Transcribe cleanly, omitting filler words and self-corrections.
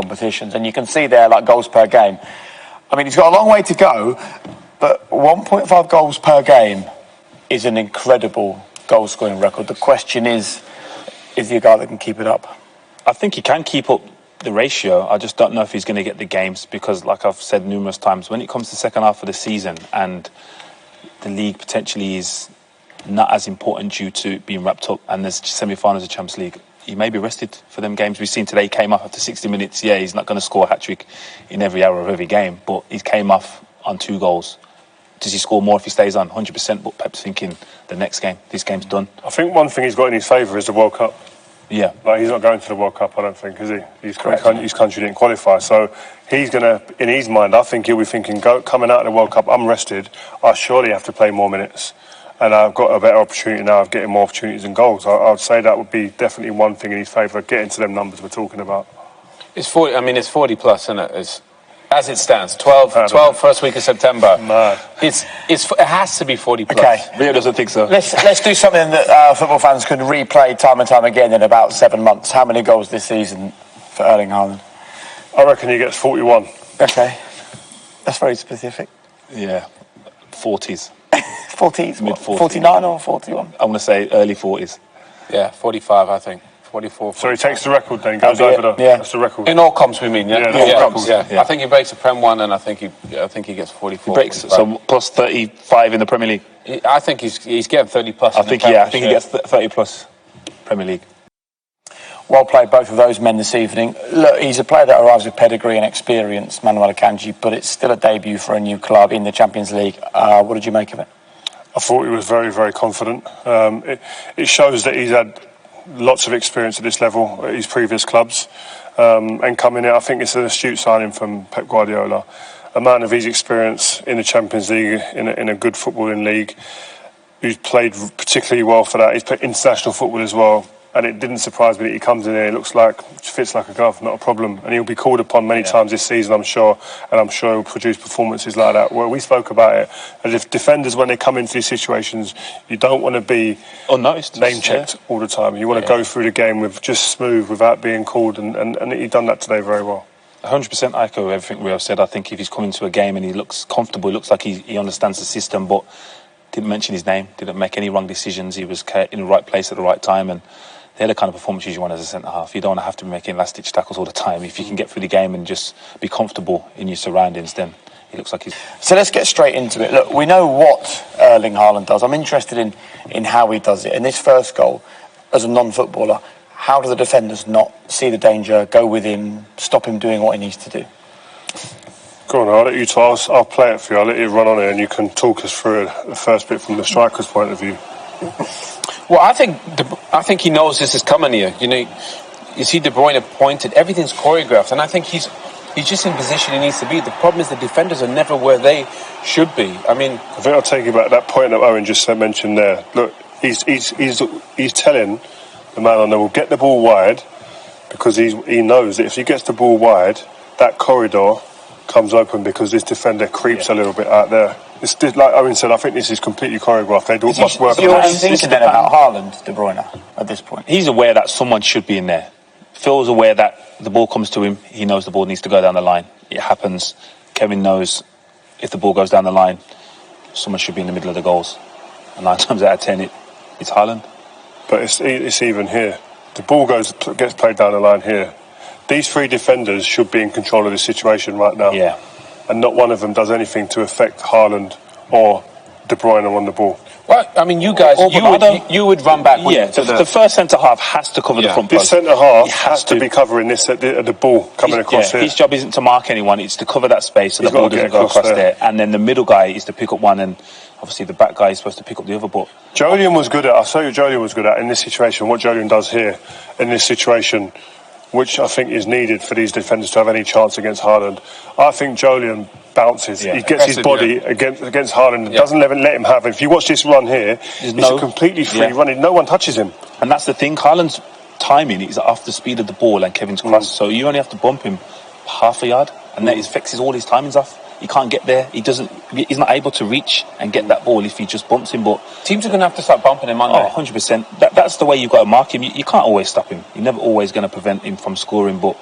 competitions, and you can see there like goals per game. I mean, he's got a long way to go, but 1.5 goals per game is an incredible goal-scoring record. The question is he a guy that can keep it up? I think he can keep up the ratio. I just don't know if he's going to get the games because, like I've said numerous times, when it comes to the second half of the season and the league potentially is not as important due to being wrapped up and there's semi-finals of the Champions League, he may be rested for them games. We've seen today he came off after 60 minutes. Yeah, he's not going to score a hat-trick in every hour of every game, but he came off on 2 goals. Does he score more if he stays on? 100%, but Pep's thinking the next game, this game's done. I think one thing he's got in his favour is the World Cup. Yeah. Like, he's not going to the World Cup, I don't think, is he? His country didn't qualify. So he's going to, in his mind, I think he'll be thinking, coming out of the World Cup, I'm rested. I surely have to play more minutes. And I've got a better opportunity now of getting more opportunities and goals. I would say that would be definitely one thing in his favour, getting to them numbers we're talking about. It's 40. I mean, it's 40 plus, isn't it? It's, as it stands, 12 first week of September. Mad. It has to be 40 plus. Okay, Rio doesn't think so. Let's do something that football fans can replay time and time again in about 7 months. How many goals this season for Erling Haaland? I reckon he gets 41. Okay, that's very specific. Yeah, 40s. 40s, Mid-40s. 49 or 41? I'm going to say early 40s. Yeah, 45, I think. 44. So he takes the record then, goes over the... Yeah. That's the record. In all comps, we mean, yeah? Yeah. I think he breaks the Prem one, and I think he gets 44. He breaks, 45. so plus 35 in the Premier League. I think he's getting 30 plus. I think he gets 30 plus Premier League. Well played, both of those men this evening. Look, he's a player that arrives with pedigree and experience, Manuel Akanji, but it's still a debut for a new club in the Champions League. What did you make of it? I thought he was very, very confident. It shows that he's had lots of experience at this level at his previous clubs. And coming in, I think it's an astute signing from Pep Guardiola. A man of his experience in the Champions League, in a good footballing league, who's played particularly well for that. He's played international football as well. And it didn't surprise me that he comes in here, fits like a glove, not a problem. And he'll be called upon many times this season, I'm sure. And I'm sure he'll produce performances like that. Well, we spoke about it. And if defenders, when they come into these situations, you don't want to be unnoticed, name-checked all the time. You want to go through the game with just smooth, without being called. And he's done that today very well. 100% I echo everything we have said. I think if he's coming to a game and he looks comfortable, it looks like he understands the system, but didn't mention his name, didn't make any wrong decisions. He was in the right place at the right time. And they're the kind of performances you want as a centre-half. You don't want to have to be making last-ditch tackles all the time. If you can get through the game and just be comfortable in your surroundings, then he looks like he's... So let's get straight into it. Look, we know what Erling Haaland does. I'm interested in how he does it. In this first goal, as a non-footballer, how do the defenders not see the danger, go with him, stop him doing what he needs to do? Go on, I'll let you talk. I'll play it for you. I'll let you run on it and you can talk us through the first bit from the striker's point of view. Well, I think he knows this is coming here. You know, you see De Bruyne pointed, everything's choreographed, and I think he's just in position he needs to be. The problem is the defenders are never where they should be. I mean, I think I'll take you back to that point that Owen just mentioned there. Look, he's telling the man on there, will get the ball wide, because he knows that if he gets the ball wide, that corridor comes open because this defender creeps a little bit out there. It's like Owen said, I think this is completely choreographed. They must work on You're it. thinking then about Haaland De Bruyne at this point? He's aware that someone should be in there. Phil's aware that the ball comes to him. He knows the ball needs to go down the line. It happens. Kevin knows if the ball goes down the line, someone should be in the middle of the goals. And 9 times out of 10, it's Haaland. But it's even here. The ball gets played down the line here. These 3 defenders should be in control of this situation right now. Yeah. And not one of them does anything to affect Haaland or De Bruyne on the ball. Well, I mean, you guys, you would run back. Yeah, the first centre-half has to cover the front post. This centre-half has to be covering this the ball coming across here. His job isn't to mark anyone, it's to cover that space so the ball doesn't go across there. And then the middle guy is to pick up one, and obviously the back guy is supposed to pick up the other. But Jolien was good at, I'll tell you what Jolien was good at in this situation, what Jolien does here in this situation, which I think is needed for these defenders to have any chance against Haaland. I think Jolien bounces. He gets his body against Haaland and doesn't let him have it. If you watch this run here, it's a completely free run. No one touches him. And that's the thing. Haaland's timing is off the speed of the ball and Kevin's cross. So you only have to bump him half a yard and that fixes all his timings off. He can't get there. He's not able to reach and get that ball if he just bumps him. But teams are going to have to start bumping him on there. 100%. That's the way you've got to mark him. You can't always stop him. You're never always going to prevent him from scoring. But